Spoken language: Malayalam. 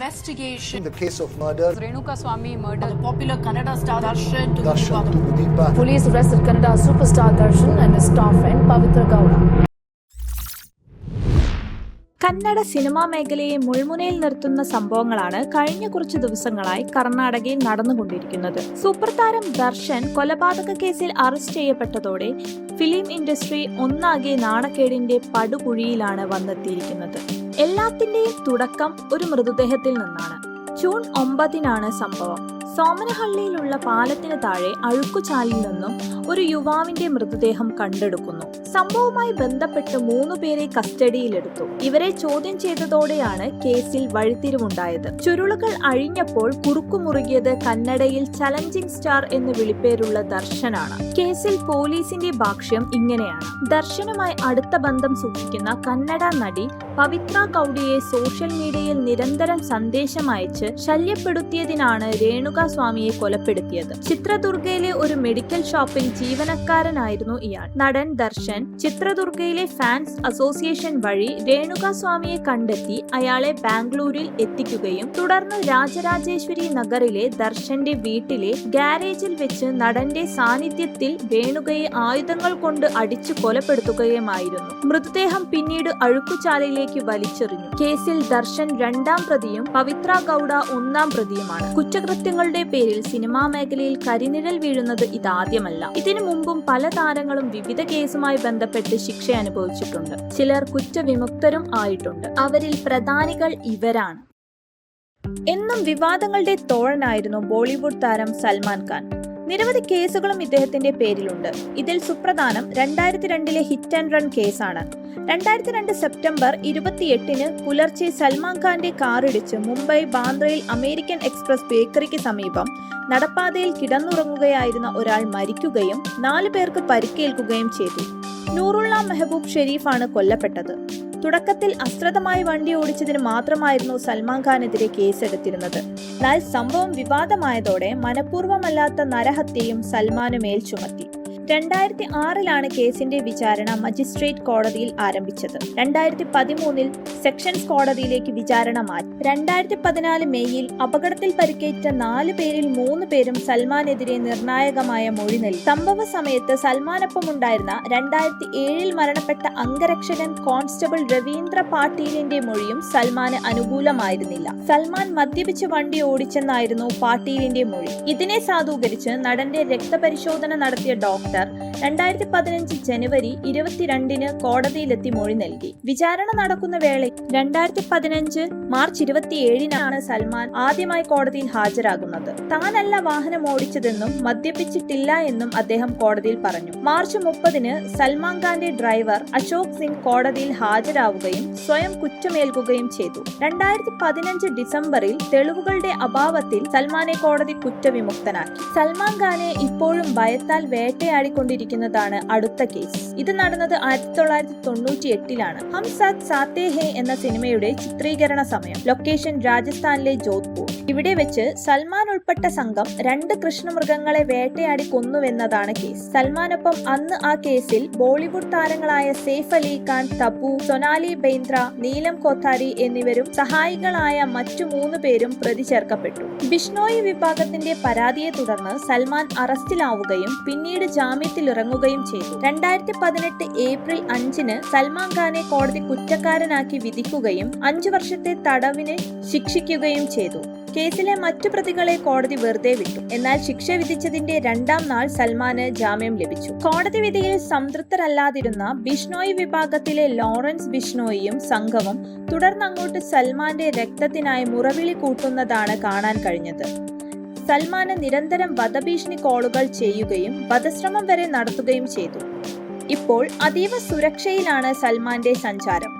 investigation in the case of murder, Renuka-Swamy murder, the popular Kannada star Darshan to Udita. Police arrested Kannada superstar Darshan and his star friend Pavitra Gowda. Kannada cinema മേഖലയെ മുൾമുനയിൽ നിർത്തുന്ന സംഭവങ്ങളാണ് കഴിഞ്ഞ കുറച്ചു ദിവസങ്ങളായി കർണാടകയിൽ നടന്നുകൊണ്ടിരിക്കുന്നത്. സൂപ്പർ താരം ദർശൻ കൊലപാതക കേസിൽ അറസ്റ്റ് ചെയ്യപ്പെട്ടതോടെ ഫിലിം ഇൻഡസ്ട്രി ഒന്നാകെ നാണക്കേടിന്റെ പടുകുഴിയിലാണ് വന്നെത്തിയിരിക്കുന്നത്. എല്ലാത്തിന്റെയും തുടക്കം ഒരു മൃതദേഹത്തിൽ നിന്നാണ്. ജൂൺ 9 സംഭവം. സോമനഹള്ളിയിലുള്ള പാലത്തിന് താഴെ അഴുക്കുചാലിൽ നിന്നും ഒരു യുവാവിന്റെ മൃതദേഹം കണ്ടെടുക്കുന്നു. സംഭവവുമായി ബന്ധപ്പെട്ട് 3 പേരെ കസ്റ്റഡിയിലെടുത്തു. ഇവരെ ചോദ്യം ചെയ്തതോടെയാണ് കേസിൽ വഴിത്തിരിവുണ്ടായത്. ചുരുളുകൾ അഴിഞ്ഞപ്പോൾ കുറുക്കുമുറുകിയത് കന്നഡയിൽ ചലഞ്ചിങ് സ്റ്റാർ എന്ന് വിളിപ്പേരുള്ള ദർശനാണ്. കേസിൽ പോലീസിന്റെ ഭാഷ്യം ഇങ്ങനെയാണ്. ദർശനുമായി അടുത്ത ബന്ധം സൂക്ഷിക്കുന്ന കന്നഡ നടി പവിത്ര ഗൗഡയെ സോഷ്യൽ മീഡിയയിൽ നിരന്തരം സന്ദേശം അയച്ച് ശല്യപ്പെടുത്തിയതിനാണ് രേണുകാസ്വാമിയെ കൊലപ്പെടുത്തിയത്. ചിത്രദുർഗയിലെ ഒരു മെഡിക്കൽ ഷോപ്പിൽ ജീവനക്കാരനായിരുന്നു ഇയാൾ. നടൻ ദർശൻ ചിത്രദുർഗയിലെ ഫാൻസ് അസോസിയേഷൻ വഴി രേണുകാസ്വാമിയെ കണ്ടെത്തി അയാളെ ബാംഗ്ലൂരിൽ എത്തിക്കുകയും തുടർന്ന് രാജരാജേശ്വരി നഗറിലെ ദർശന്റെ വീട്ടിലെ ഗാരേജിൽ വെച്ച് നടന്റെ സാന്നിധ്യത്തിൽ രേണുകയെ ആയുധങ്ങൾ കൊണ്ട് അടിച്ചു കൊലപ്പെടുത്തുകയുമായിരുന്നു. മൃതദേഹം പിന്നീട് അഴുക്കുചാലയിലേക്ക് വലിച്ചെറിഞ്ഞു. കേസിൽ ദർശൻ 2ാം പ്രതിയും പവിത്ര ഗൗഡ 1ാം പ്രതിയുമാണ്. കുറ്റകൃത്യങ്ങളുടെ പേരിൽ സിനിമാ മേഖലയിൽ കരിനിഴൽ വീഴുന്നത് ഇതാദ്യമല്ല. ഇതിനു മുമ്പും പല താരങ്ങളും വിവിധ കേസുമായി ബന്ധപ്പെട്ട് ശിക്ഷ അനുഭവിച്ചിട്ടുണ്ട്. ചിലർ കുറ്റവിമുക്തരും ആയിട്ടുണ്ട്. അവരിൽ പ്രധാനികൾ ഇവരാണ്. എന്നും വിവാദങ്ങളുടെ തോഴനായിരുന്നു ബോളിവുഡ് താരം സൽമാൻ ഖാൻ. നിരവധി കേസുകളും ഇദ്ദേഹത്തിന്റെ പേരിലുണ്ട്. ഇതിൽ സുപ്രധാനം 2002 ഹിറ്റ് ആൻഡ് റൺ കേസാണ്. 2002 സെപ്റ്റംബർ 28 പുലർച്ചെ സൽമാൻ ഖാന്റെ കാറിടിച്ച് മുംബൈ ബാന്ദ്രയിൽ അമേരിക്കൻ എക്സ്പ്രസ് ബേക്കറിക്ക് സമീപം നടപ്പാതയിൽ കിടന്നുറങ്ങുകയായിരുന്ന ഒരാൾ മരിക്കുകയും 4 പേർക്ക് പരിക്കേൽക്കുകയും ചെയ്തു. നൂറുള്ള മെഹബൂബ് ഷെരീഫാണ് കൊല്ലപ്പെട്ടത്. തുടക്കത്തിൽ അശ്രദ്ധമായി വണ്ടി ഓടിച്ചതിന് മാത്രമായിരുന്നു സൽമാൻ ഖാനെതിരെ കേസെടുത്തിരുന്നത്. എന്നാൽ സംഭവം വിവാദമായതോടെ മനഃപൂർവ്വമല്ലാത്ത നരഹത്യയും സൽമാന് മേൽ ചുമത്തി. 2006 കേസിന്റെ വിചാരണ മജിസ്ട്രേറ്റ് കോടതിയിൽ ആരംഭിച്ചത്. 2013 സെക്ഷൻസ് കോടതിയിലേക്ക് വിചാരണ മാറ്റി. 2014 മെയ്യിൽ അപകടത്തിൽ പരിക്കേറ്റ 4 പേരിൽ 3 പേരും സൽമാനെതിരെ നിർണായകമായ മൊഴി നൽകി. സംഭവ സമയത്ത് സൽമാനൊപ്പമുണ്ടായിരുന്ന 2007 മരണപ്പെട്ട അംഗരക്ഷകൻ കോൺസ്റ്റബിൾ രവീന്ദ്ര പാട്ടീലിന്റെ മൊഴിയും സൽമാന് അനുകൂലമായിരുന്നില്ല. സൽമാൻ മദ്യപിച്ച് വണ്ടി ഓടിച്ചെന്നായിരുന്നു പാട്ടീലിന്റെ മൊഴി. ഇതിനെ സാധൂകരിച്ച് നടന്റെ രക്തപരിശോധന നടത്തിയ ഡോക്ടർ 2015 ജനുവരി 22 കോടതിയിലെത്തി മൊഴി നൽകി. വിചാരണ നടക്കുന്ന വേളയിൽ 2015 മാർച്ച് 27 സൽമാൻ ആദ്യമായി കോടതിയിൽ ഹാജരാകുന്നത്. താനല്ല വാഹനം ഓടിച്ചതെന്നും മദ്യപിച്ചിട്ടില്ല എന്നും അദ്ദേഹം കോടതിയിൽ പറഞ്ഞു. മാർച്ച് 30 സൽമാൻ ഖാന്റെ ഡ്രൈവർ അശോക് സിംഗ് കോടതിയിൽ ഹാജരാവുകയും സ്വയം കുറ്റമേൽക്കുകയും ചെയ്തു. 2015 ഡിസംബറിൽ തെളിവുകളുടെ അഭാവത്തിൽ സൽമാനെ കോടതി കുറ്റവിമുക്തനാക്കി. സൽമാൻ ഖാനെ ഇപ്പോഴും ഭയത്താൽ വേട്ടയാടിക്കൊണ്ടിരിക്കുന്നതാണ് അടുത്ത കേസ്. ഇത് നടന്നത് 1998 ഹം സാത്ത് സാത്തേ ഹേ എന്ന സിനിമയുടെ ചിത്രീകരണ സമയം. ലൊക്കേഷൻ രാജസ്ഥാനിലെ ജോധ്പൂർ. ഇവിടെ വെച്ച് സൽമാൻ ഉൾപ്പെട്ട സംഘം 2 കൃഷ്ണമൃഗങ്ങളെ വേട്ടയാടി കൊന്നുവെന്നതാണ് കേസ്. സൽമാനൊപ്പം അന്ന് ആ കേസിൽ ബോളിവുഡ് താരങ്ങളായ സെയ്ഫ് അലി ഖാൻ, തബു, സൊനാലി ബെയ്ന്ദ്ര, നീലം കോത്താരി എന്നിവരും സഹായികളായ മറ്റു 3 പേരും പ്രതി ചേർക്കപ്പെട്ടു. ബിഷ്ണോയി വിഭാഗത്തിന്റെ പരാതിയെ തുടർന്ന് സൽമാൻ അറസ്റ്റിലാവുകയും പിന്നീട് ജാമ്യത്തിലിറങ്ങുകയും ചെയ്തു. 2018 ഏപ്രിൽ 5 സൽമാൻ ഖാനെ കോടതി കുറ്റക്കാരനാക്കി വിധിക്കുകയും 5 വർഷത്തെ തടവിന് ശിക്ഷിക്കുകയും ചെയ്തു. കേസിലെ മറ്റു പ്രതികളെ കോടതി വെറുതെ വിട്ടു. എന്നാൽ ശിക്ഷ വിധിച്ചതിന്റെ 2ാം നാൾ സൽമാന് ജാമ്യം ലഭിച്ചു. കോടതി വിധിയിൽ സംതൃപ്തരല്ലാതിരുന്ന ബിഷ്ണോയി വിഭാഗത്തിലെ ലോറൻസ് ബിഷ്ണോയിയും സംഘവും തുടർന്നങ്ങോട്ട് സൽമാന്റെ രക്തത്തിനായി മുറവിളി കൂട്ടുന്നതാണ് കാണാൻ കഴിഞ്ഞത്. സൽമാന് നിരന്തരം വധഭീഷണി കോളുകൾ ചെയ്യുകയും വധശ്രമം വരെ നടത്തുകയും ചെയ്തു. ഇപ്പോൾ അതീവ സുരക്ഷയിലാണ് സൽമാന്റെ സഞ്ചാരം.